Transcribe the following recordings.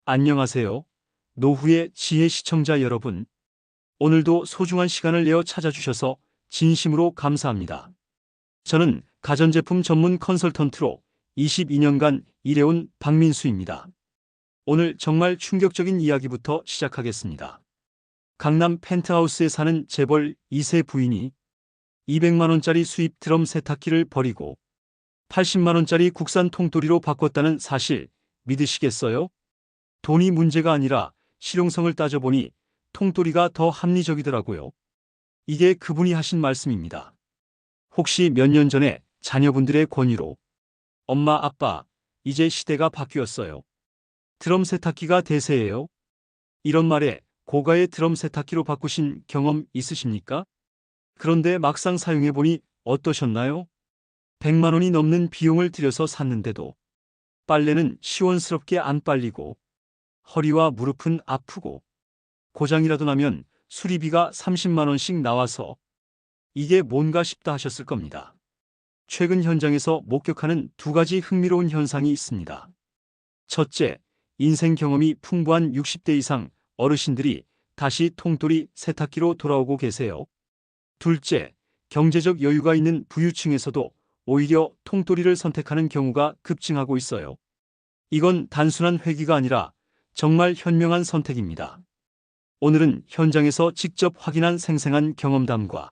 안녕하세요. 노후의 지혜 시청자 여러분. 오늘도 소중한 시간을 내어 찾아주셔서 진심으로 감사합니다. 저는 가전제품 전문 컨설턴트로 22년간 일해온 박민수입니다. 오늘 정말 충격적인 이야기부터 시작하겠습니다. 강남 펜트하우스에 사는 재벌 2세 부인이 200만 원짜리 수입 드럼 세탁기를 버리고 80만 원짜리 국산 통돌이로 바꿨다는 사실 믿으시겠어요? 돈이 문제가 아니라 실용성을 따져보니 통돌이가 더 합리적이더라고요. 이게 그분이 하신 말씀입니다. 혹시 몇 년 전에 자녀분들의 권유로 엄마, 아빠, 이제 시대가 바뀌었어요. 드럼 세탁기가 대세예요. 이런 말에 고가의 드럼 세탁기로 바꾸신 경험 있으십니까? 그런데 막상 사용해보니 어떠셨나요? 100만 원이 넘는 비용을 들여서 샀는데도 빨래는 시원스럽게 안 빨리고 허리와 무릎은 아프고 고장이라도 나면 수리비가 30만 원씩 나와서 이게 뭔가 싶다 하셨을 겁니다. 최근 현장에서 목격하는 두 가지 흥미로운 현상이 있습니다. 첫째, 인생 경험이 풍부한 60대 이상 어르신들이 다시 통돌이 세탁기로 돌아오고 계세요. 둘째, 경제적 여유가 있는 부유층에서도 오히려 통돌이를 선택하는 경우가 급증하고 있어요. 이건 단순한 회귀가 아니라 정말 현명한 선택입니다. 오늘은 현장에서 직접 확인한 생생한 경험담과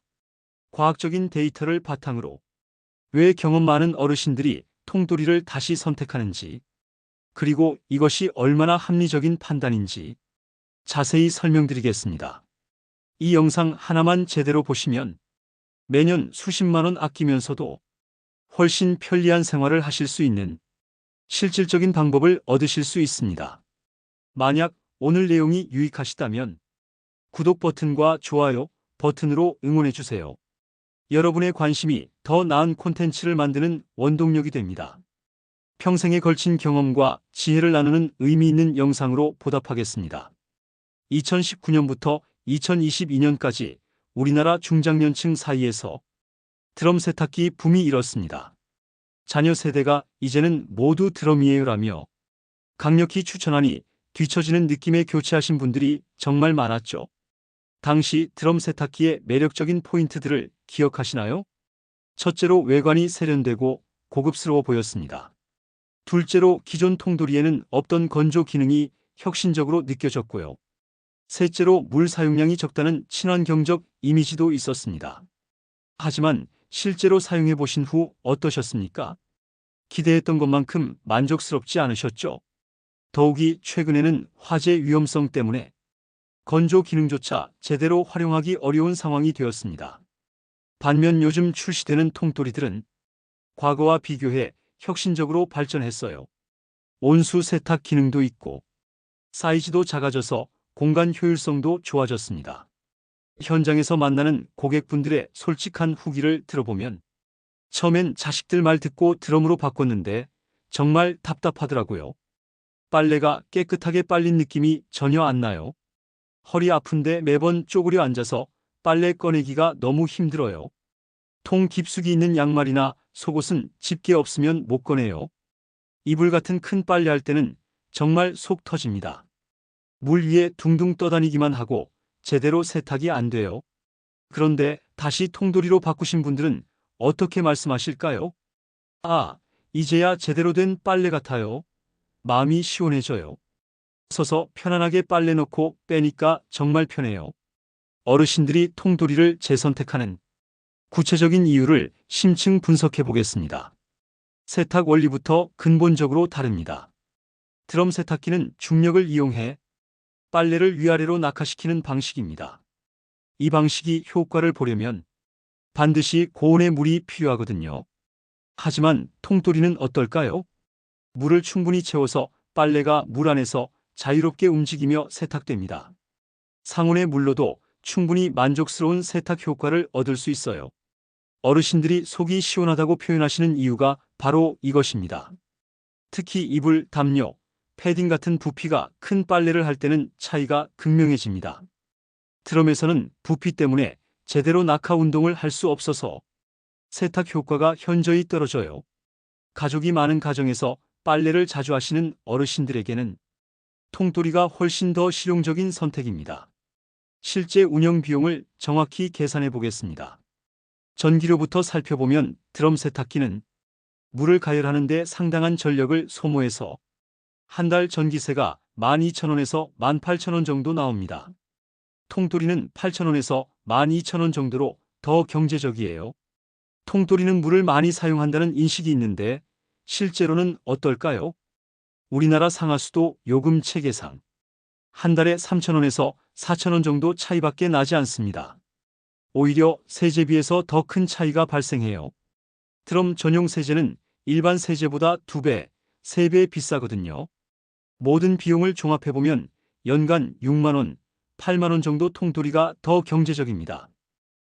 과학적인 데이터를 바탕으로 왜 경험 많은 어르신들이 통돌이를 다시 선택하는지, 그리고 이것이 얼마나 합리적인 판단인지 자세히 설명드리겠습니다. 이 영상 하나만 제대로 보시면 매년 수십만 원 아끼면서도 훨씬 편리한 생활을 하실 수 있는 실질적인 방법을 얻으실 수 있습니다. 만약 오늘 내용이 유익하시다면 구독 버튼과 좋아요 버튼으로 응원해주세요. 여러분의 관심이 더 나은 콘텐츠를 만드는 원동력이 됩니다. 평생에 걸친 경험과 지혜를 나누는 의미 있는 영상으로 보답하겠습니다. 2019년부터 2022년까지 우리나라 중장년층 사이에서 드럼 세탁기 붐이 일었습니다. 자녀 세대가 이제는 모두 드럼이에요라며 강력히 추천하니 뒤처지는 느낌에 교체하신 분들이 정말 많았죠. 당시 드럼 세탁기의 매력적인 포인트들을 기억하시나요? 첫째로 외관이 세련되고 고급스러워 보였습니다. 둘째로 기존 통돌이에는 없던 건조 기능이 혁신적으로 느껴졌고요. 셋째로 물 사용량이 적다는 친환경적 이미지도 있었습니다. 하지만 실제로 사용해 보신 후 어떠셨습니까? 기대했던 것만큼 만족스럽지 않으셨죠? 더욱이 최근에는 화재 위험성 때문에 건조 기능조차 제대로 활용하기 어려운 상황이 되었습니다. 반면 요즘 출시되는 통돌이들은 과거와 비교해 혁신적으로 발전했어요. 온수 세탁 기능도 있고 사이즈도 작아져서 공간 효율성도 좋아졌습니다. 현장에서 만나는 고객분들의 솔직한 후기를 들어보면 처음엔 자식들 말 듣고 드럼으로 바꿨는데 정말 답답하더라고요. 빨래가 깨끗하게 빨린 느낌이 전혀 안 나요. 허리 아픈데 매번 쪼그려 앉아서 빨래 꺼내기가 너무 힘들어요. 통 깊숙이 있는 양말이나 속옷은 집게 없으면 못 꺼내요. 이불 같은 큰 빨래할 때는 정말 속 터집니다. 물 위에 둥둥 떠다니기만 하고 제대로 세탁이 안 돼요. 그런데 다시 통돌이로 바꾸신 분들은 어떻게 말씀하실까요? 아, 이제야 제대로 된 빨래 같아요. 마음이 시원해져요. 서서 편안하게 빨래 넣고 빼니까 정말 편해요. 어르신들이 통돌이를 재선택하는 구체적인 이유를 심층 분석해 보겠습니다. 세탁 원리부터 근본적으로 다릅니다. 드럼 세탁기는 중력을 이용해 빨래를 위아래로 낙하시키는 방식입니다. 이 방식이 효과를 보려면 반드시 고온의 물이 필요하거든요. 하지만 통돌이는 어떨까요? 물을 충분히 채워서 빨래가 물 안에서 자유롭게 움직이며 세탁됩니다. 상온의 물로도 충분히 만족스러운 세탁 효과를 얻을 수 있어요. 어르신들이 속이 시원하다고 표현하시는 이유가 바로 이것입니다. 특히 이불, 담요, 패딩 같은 부피가 큰 빨래를 할 때는 차이가 극명해집니다. 드럼에서는 부피 때문에 제대로 낙하 운동을 할 수 없어서 세탁 효과가 현저히 떨어져요. 가족이 많은 가정에서 빨래를 자주 하시는 어르신들에게는 통돌이가 훨씬 더 실용적인 선택입니다. 실제 운영 비용을 정확히 계산해 보겠습니다. 전기료부터 살펴보면 드럼 세탁기는 물을 가열하는 데 상당한 전력을 소모해서 한 달 전기세가 12,000원에서 18,000원 정도 나옵니다. 통돌이는 8,000원에서 12,000원 정도로 더 경제적이에요. 통돌이는 물을 많이 사용한다는 인식이 있는데 실제로는 어떨까요? 우리나라 상하수도 요금 체계상 한 달에 3,000원에서 4,000원 정도 차이밖에 나지 않습니다. 오히려 세제비에서 더 큰 차이가 발생해요. 드럼 전용 세제는 일반 세제보다 2배, 3배 비싸거든요. 모든 비용을 종합해보면 연간 6만원, 8만원 정도 통돌이가 더 경제적입니다.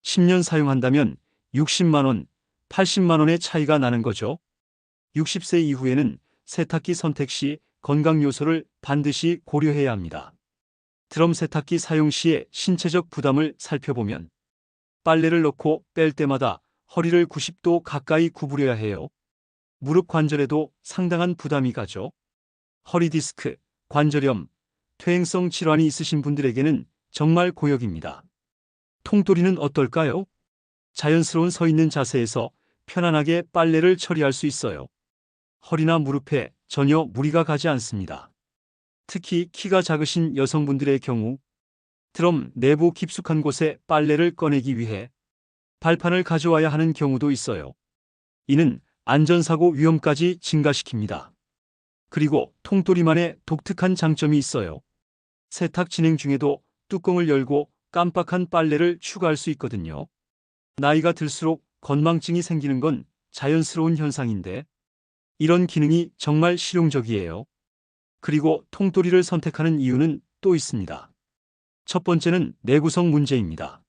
10년 사용한다면 60만원, 80만원의 차이가 나는 거죠. 60세 이후에는 세탁기 선택 시 건강 요소를 반드시 고려해야 합니다. 드럼 세탁기 사용 시의 신체적 부담을 살펴보면 빨래를 넣고 뺄 때마다 허리를 90도 가까이 구부려야 해요. 무릎 관절에도 상당한 부담이 가죠. 허리 디스크, 관절염, 퇴행성 질환이 있으신 분들에게는 정말 고역입니다. 통돌이는 어떨까요? 자연스러운 서 있는 자세에서 편안하게 빨래를 처리할 수 있어요. 허리나 무릎에 전혀 무리가 가지 않습니다. 특히 키가 작으신 여성분들의 경우 드럼 내부 깊숙한 곳에 빨래를 꺼내기 위해 발판을 가져와야 하는 경우도 있어요. 이는 안전사고 위험까지 증가시킵니다. 그리고 통돌이만의 독특한 장점이 있어요. 세탁 진행 중에도 뚜껑을 열고 깜빡한 빨래를 추가할 수 있거든요. 나이가 들수록 건망증이 생기는 건 자연스러운 현상인데 이런 기능이 정말 실용적이에요. 그리고 통돌이를 선택하는 이유는 또 있습니다. 첫 번째는 내구성 문제입니다.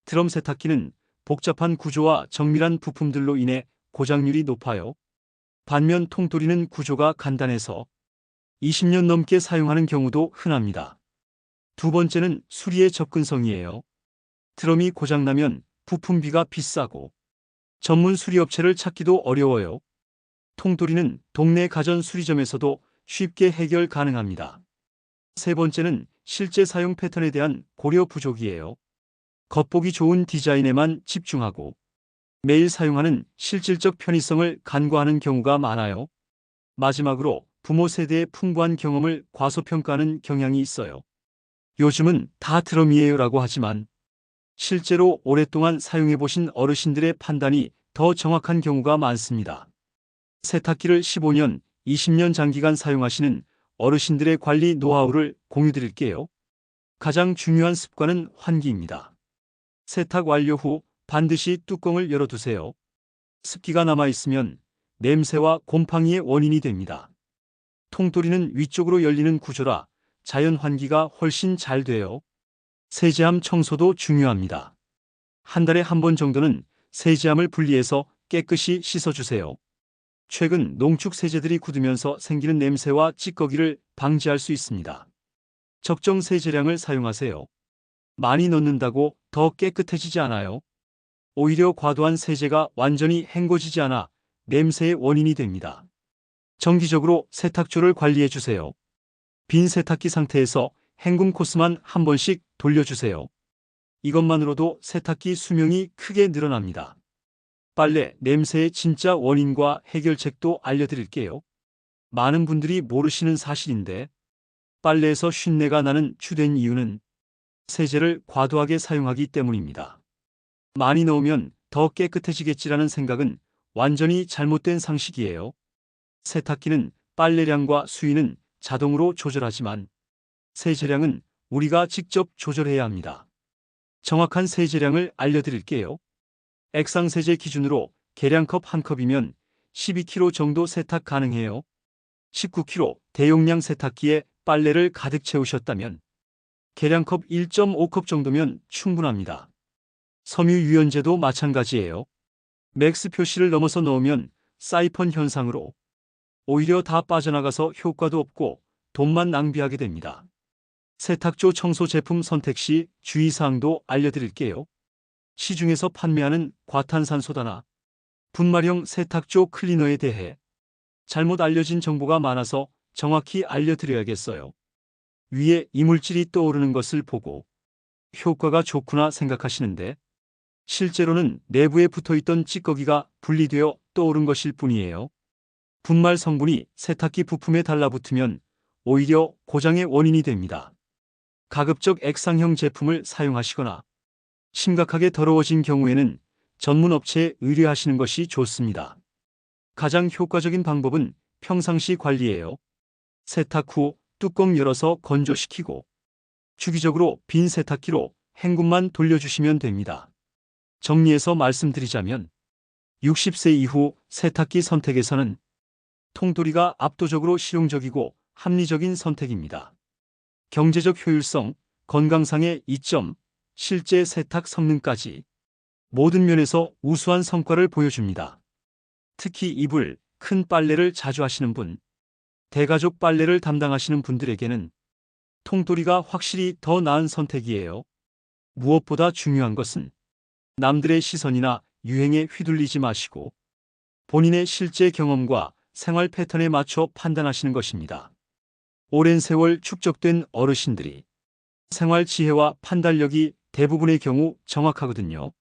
드럼 세탁기는 복잡한 구조와 정밀한 부품들로 인해 고장률이 높아요. 반면 통돌이는 구조가 간단해서 20년 넘게 사용하는 경우도 흔합니다. 두 번째는 수리의 접근성이에요. 드럼이 고장나면 부품비가 비싸고 전문 수리업체를 찾기도 어려워요. 통돌이는 동네 가전 수리점에서도 쉽게 해결 가능합니다. 세 번째는 실제 사용 패턴에 대한 고려 부족이에요. 겉보기 좋은 디자인에만 집중하고 매일 사용하는 실질적 편의성을 간과하는 경우가 많아요. 마지막으로 부모 세대의 풍부한 경험을 과소평가하는 경향이 있어요. 요즘은 다 드럼이에요라고 하지만 실제로 오랫동안 사용해보신 어르신들의 판단이 더 정확한 경우가 많습니다. 세탁기를 15년, 20년 장기간 사용하시는 어르신들의 관리 노하우를 공유드릴게요. 가장 중요한 습관은 환기입니다. 세탁 완료 후 반드시 뚜껑을 열어두세요. 습기가 남아있으면 냄새와 곰팡이의 원인이 됩니다. 통돌이는 위쪽으로 열리는 구조라 자연 환기가 훨씬 잘 돼요. 세제함 청소도 중요합니다. 한 달에 한 번 정도는 세제함을 분리해서 깨끗이 씻어주세요. 최근 농축 세제들이 굳으면서 생기는 냄새와 찌꺼기를 방지할 수 있습니다. 적정 세제량을 사용하세요. 많이 넣는다고 더 깨끗해지지 않아요. 오히려 과도한 세제가 완전히 헹궈지지 않아 냄새의 원인이 됩니다. 정기적으로 세탁조를 관리해 주세요. 빈 세탁기 상태에서 헹굼 코스만 한 번씩 돌려주세요. 이것만으로도 세탁기 수명이 크게 늘어납니다. 빨래 냄새의 진짜 원인과 해결책도 알려드릴게요. 많은 분들이 모르시는 사실인데 빨래에서 쉰내가 나는 주된 이유는 세제를 과도하게 사용하기 때문입니다. 많이 넣으면 더 깨끗해지겠지라는 생각은 완전히 잘못된 상식이에요. 세탁기는 빨래량과 수위는 자동으로 조절하지만 세제량은 우리가 직접 조절해야 합니다. 정확한 세제량을 알려드릴게요. 액상세제 기준으로 계량컵 한 컵이면 12kg 정도 세탁 가능해요. 19kg 대용량 세탁기에 빨래를 가득 채우셨다면 계량컵 1.5컵 정도면 충분합니다. 섬유유연제도 마찬가지예요. 맥스 표시를 넘어서 넣으면 사이펀 현상으로 오히려 다 빠져나가서 효과도 없고 돈만 낭비하게 됩니다. 세탁조 청소 제품 선택 시 주의사항도 알려드릴게요. 시중에서 판매하는 과탄산소다나 분말형 세탁조 클리너에 대해 잘못 알려진 정보가 많아서 정확히 알려드려야겠어요. 위에 이물질이 떠오르는 것을 보고 효과가 좋구나 생각하시는데 실제로는 내부에 붙어있던 찌꺼기가 분리되어 떠오른 것일 뿐이에요. 분말 성분이 세탁기 부품에 달라붙으면 오히려 고장의 원인이 됩니다. 가급적 액상형 제품을 사용하시거나 심각하게 더러워진 경우에는 전문 업체에 의뢰하시는 것이 좋습니다. 가장 효과적인 방법은 평상시 관리예요. 세탁 후 뚜껑 열어서 건조시키고 주기적으로 빈 세탁기로 헹굼만 돌려주시면 됩니다. 정리해서 말씀드리자면 60세 이후 세탁기 선택에서는 통돌이가 압도적으로 실용적이고 합리적인 선택입니다. 경제적 효율성, 건강상의 이점, 실제 세탁 성능까지 모든 면에서 우수한 성과를 보여줍니다. 특히 이불, 큰 빨래를 자주 하시는 분, 대가족 빨래를 담당하시는 분들에게는 통돌이가 확실히 더 나은 선택이에요. 무엇보다 중요한 것은 남들의 시선이나 유행에 휘둘리지 마시고 본인의 실제 경험과 생활 패턴에 맞춰 판단하시는 것입니다. 오랜 세월 축적된 어르신들이 생활 지혜와 판단력이 대부분의 경우 정확하거든요.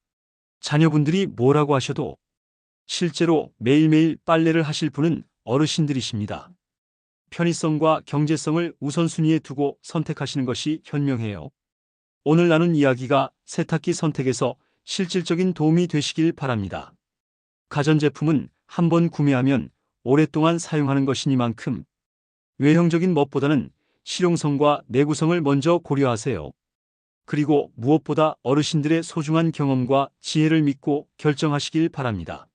자녀분들이 뭐라고 하셔도 실제로 매일매일 빨래를 하실 분은 어르신들이십니다. 편의성과 경제성을 우선순위에 두고 선택하시는 것이 현명해요. 오늘 나눈 이야기가 세탁기 선택에서 실질적인 도움이 되시길 바랍니다. 가전제품은 한번 구매하면 오랫동안 사용하는 것이니만큼 외형적인 멋보다는 실용성과 내구성을 먼저 고려하세요. 그리고 무엇보다 어르신들의 소중한 경험과 지혜를 믿고 결정하시길 바랍니다.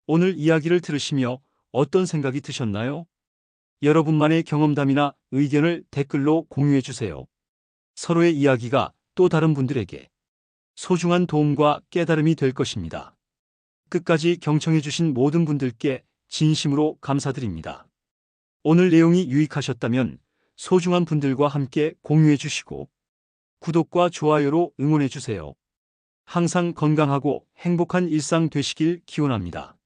오늘 이야기를 들으시며 어떤 생각이 드셨나요? 여러분만의 경험담이나 의견을 댓글로 공유해 주세요. 서로의 이야기가 또 다른 분들에게 소중한 도움과 깨달음이 될 것입니다. 끝까지 경청해 주신 모든 분들께 진심으로 감사드립니다. 오늘 내용이 유익하셨다면 소중한 분들과 함께 공유해 주시고 구독과 좋아요로 응원해 주세요. 항상 건강하고 행복한 일상 되시길 기원합니다.